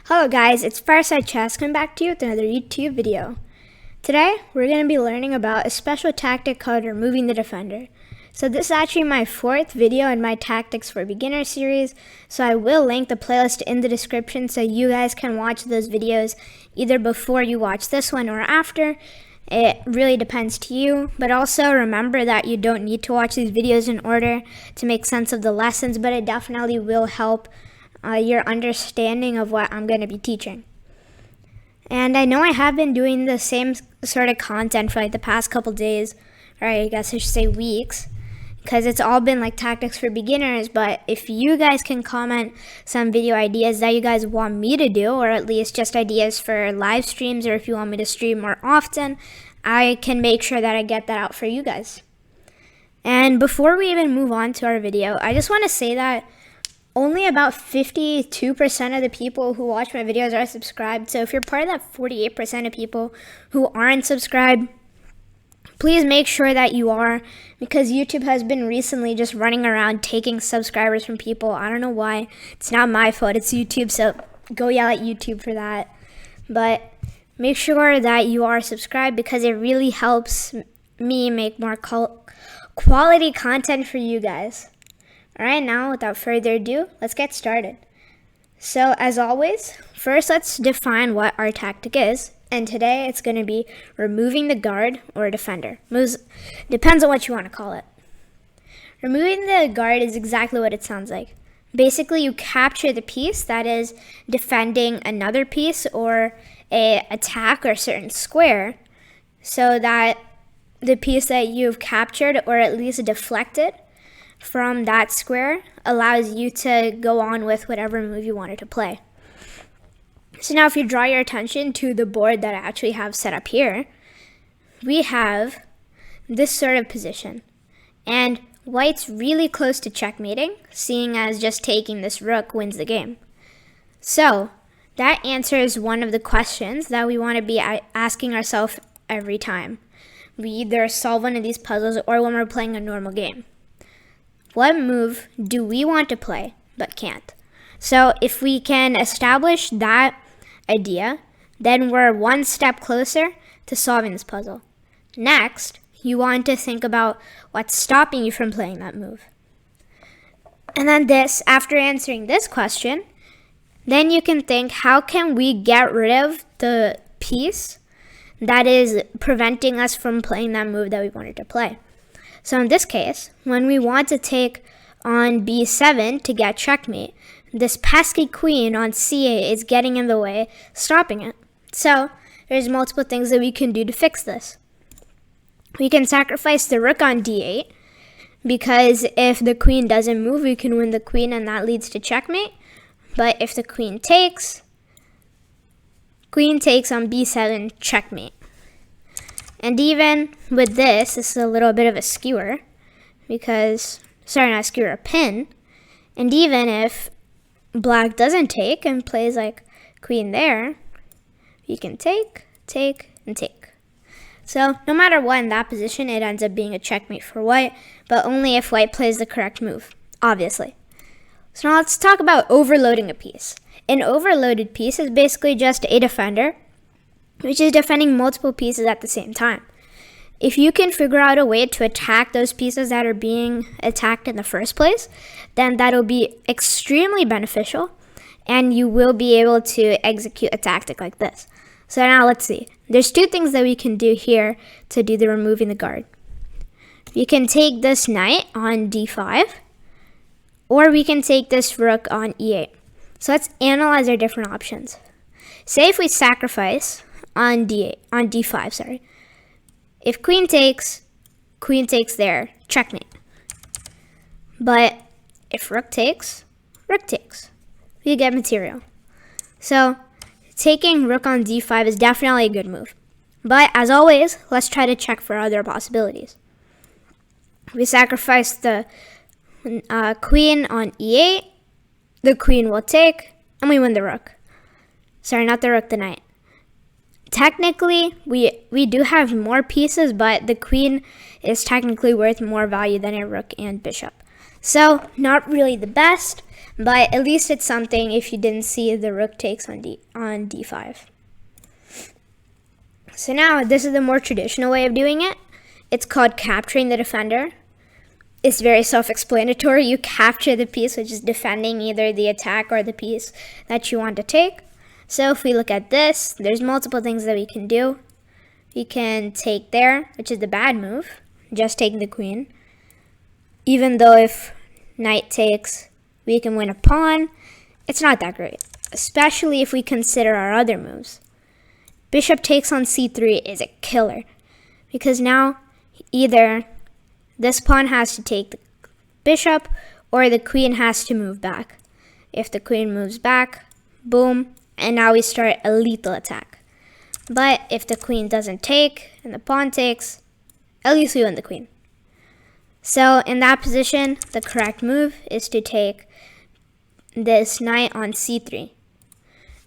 Hello guys, it's Fireside Chess coming back to you with another YouTube video. Today, we're going to be learning about a special tactic called removing the defender. So this is actually my fourth video in my Tactics for Beginners series, so I will link the playlist in the description so you guys can watch those videos either before you watch this one or after. It really depends to you, but also remember that you don't need to watch these videos in order to make sense of the lessons, but it definitely will help your understanding of what I'm going to be teaching. And I know I have been doing the same sort of content for like the past couple days, or I guess I should say weeks, because it's all been like tactics for beginners. But if you guys can comment some video ideas that you guys want me to do, or at least just ideas for live streams, or if you want me to stream more often, I can make sure that I get that out for you guys. And before we even move on to our video, I just want to say that only about 52% of the people who watch my videos are subscribed. So if you're part of that 48% of people who aren't subscribed, please make sure that you are, because YouTube has been recently just running around taking subscribers from people. I don't know why. It's not my fault. It's YouTube, so go yell at YouTube for that. But make sure that you are subscribed because it really helps me make more quality content for you guys. Alright, now without further ado, let's get started. So as always, first let's define what our tactic is. And today it's going to be removing the guard or defender. Depends on what you want to call it. Removing the guard is exactly what it sounds like. Basically, you capture the piece that is defending another piece or a attack or certain square, so that the piece that you've captured or at least deflected from that square allows you to go on with whatever move you wanted to play. So now if you draw your attention to the board that I actually have set up here, we have this sort of position. And white's really close to checkmating, seeing as just taking this rook wins the game. So that answers one of the questions that we want to be asking ourselves every time we either solve one of these puzzles or when we're playing a normal game. What move do we want to play but can't? So if we can establish that idea, then we're one step closer to solving this puzzle. Next, you want to think about what's stopping you from playing that move. And then after answering this question, then you can think, how can we get rid of the piece that is preventing us from playing that move that we wanted to play? So in this case, when we want to take on b7 to get checkmate, this pesky queen on c8 is getting in the way, stopping it. So there's multiple things that we can do to fix this. We can sacrifice the rook on d8, because if the queen doesn't move, we can win the queen and that leads to checkmate. But if the queen takes on b7, checkmate. And even with this is a little bit of a skewer, because, sorry, not a skewer, a pin. And even if black doesn't take and plays like queen there, you can take, and take. So no matter what in that position, it ends up being a checkmate for white, but only if white plays the correct move, obviously. So now let's talk about overloading a piece. An overloaded piece is basically just a defender, which is defending multiple pieces at the same time. If you can figure out a way to attack those pieces that are being attacked in the first place, then that'll be extremely beneficial, and you will be able to execute a tactic like this. So now let's see. There's two things that we can do here to do the removing the guard. We can take this knight on d5, or we can take this rook on e8. So let's analyze our different options. Say if we sacrifice on d5, sorry. If queen takes there, checkmate. But if rook takes, we get material. So taking rook on d5 is definitely a good move. But as always, let's try to check for other possibilities. We sacrifice the queen on e8, the queen will take, and we win the rook. Sorry, not the rook, the knight. Technically, we do have more pieces, but the queen is technically worth more value than a rook and bishop. So not really the best, but at least it's something if you didn't see the rook takes on d5. So now this is the more traditional way of doing it. It's called capturing the defender. It's very self-explanatory. You capture the piece, which is defending either the attack or the piece that you want to take. So if we look at this, there's multiple things that we can do. We can take there, which is the bad move, just take the queen. Even though if knight takes, we can win a pawn, it's not that great, especially if we consider our other moves. Bishop takes on c3 is a killer, because now either this pawn has to take the bishop or the queen has to move back. If the queen moves back, boom, and now we start a lethal attack. But if the queen doesn't take and the pawn takes, at least we win the queen. So in that position, the correct move is to take this knight on c3.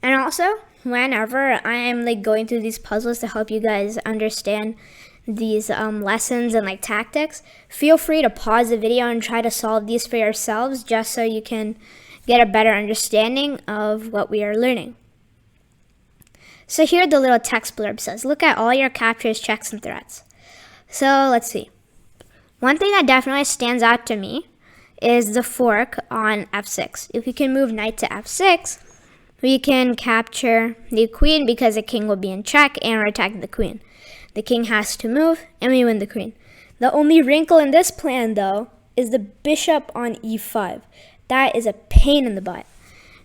And also, whenever I'm going through these puzzles to help you guys understand these lessons and tactics, feel free to pause the video and try to solve these for yourselves, just so you can get a better understanding of what we are learning. So here the little text blurb says, look at all your captures, checks, and threats. So let's see. One thing that definitely stands out to me is the fork on f6. If we can move knight to f6, we can capture the queen because the king will be in check and we're attacking the queen. The king has to move and we win the queen. The only wrinkle in this plan, though, is the bishop on e5. That is a pain in the butt,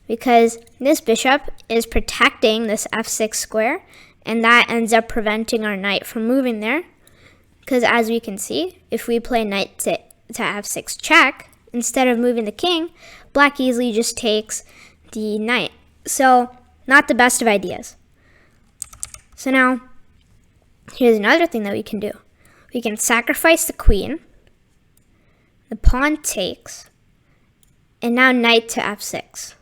because this bishop is protecting this f6 square, and that ends up preventing our knight from moving there. Because as we can see, if we play knight to f6 check, instead of moving the king, black easily just takes the knight. So not the best of ideas. So now, here's another thing that we can do. We can sacrifice the queen, the pawn takes, and now knight to f6.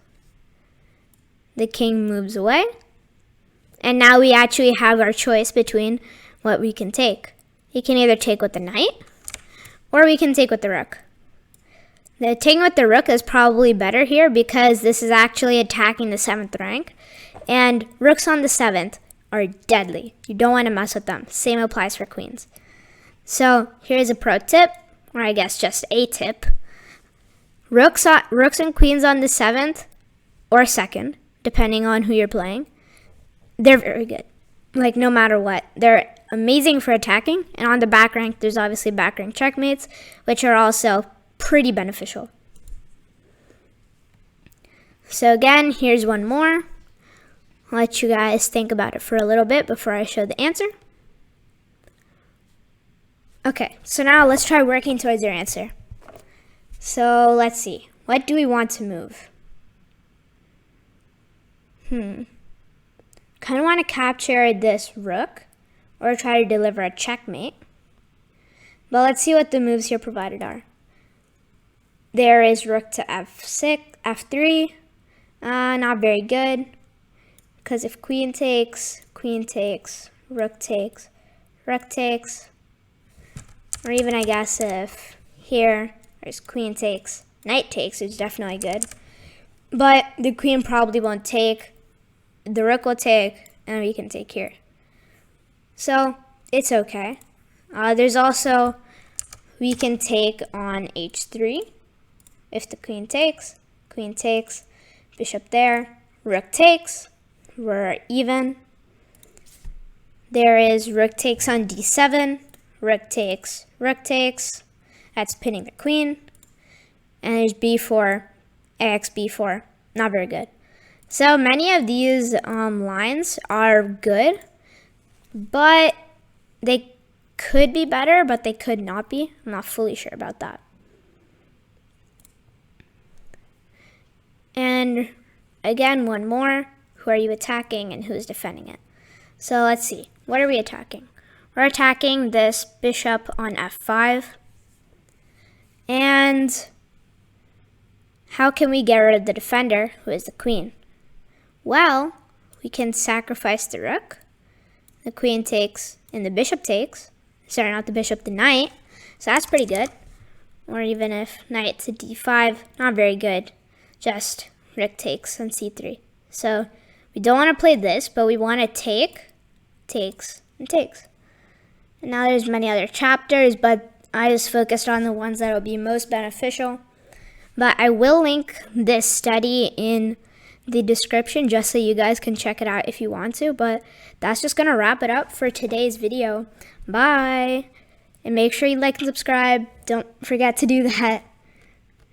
The king moves away, and now we actually have our choice between what we can take. We can either take with the knight, or we can take with the rook. The taking with the rook is probably better here because this is actually attacking the 7th rank, and rooks on the 7th are deadly. You don't want to mess with them. Same applies for queens. So here's a pro tip, or I guess just a tip. Rooks and queens on the 7th or 2nd, depending on who you're playing, they're very good. No matter what. They're amazing for attacking, and on the back rank, there's obviously back rank checkmates, which are also pretty beneficial. So again, here's one more. I'll let you guys think about it for a little bit before I show the answer. Okay, so now let's try working towards your answer. So let's see. What do we want to move? Kind of want to capture this rook or try to deliver a checkmate. But let's see what the moves here provided are. There is rook to f6, f3. Not very good. Because if queen takes, rook takes, rook takes. Or even I guess if here there's queen takes, knight takes, it's definitely good. But the queen probably won't take. The rook will take, and we can take here. So it's okay. There's also, we can take on h3. If the queen takes, bishop there, rook takes, we're even. There is rook takes on d7, rook takes, that's pinning the queen. And there's b4, ax b4, not very good. So many of these lines are good, but they could be better, but they could not be. I'm not fully sure about that. And again, one more. Who are you attacking and who's defending it? So let's see. What are we attacking? We're attacking this bishop on f5. And how can we get rid of the defender, who is the queen? Well, we can sacrifice the rook. The queen takes and the bishop takes. Sorry, not the bishop, the knight. So that's pretty good. or even if knight to d5, not very good. Just rook takes on c3. So we don't want to play this, but we want to take, takes, and takes. And now there's many other chapters, but I just focused on the ones that will be most beneficial. But I will link this study in the description just so you guys can check it out if you want to. But that's just going to wrap it up for today's video. Bye! And make sure you like and subscribe. Don't forget to do that.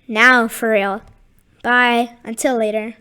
Now, for real. Bye. Until later.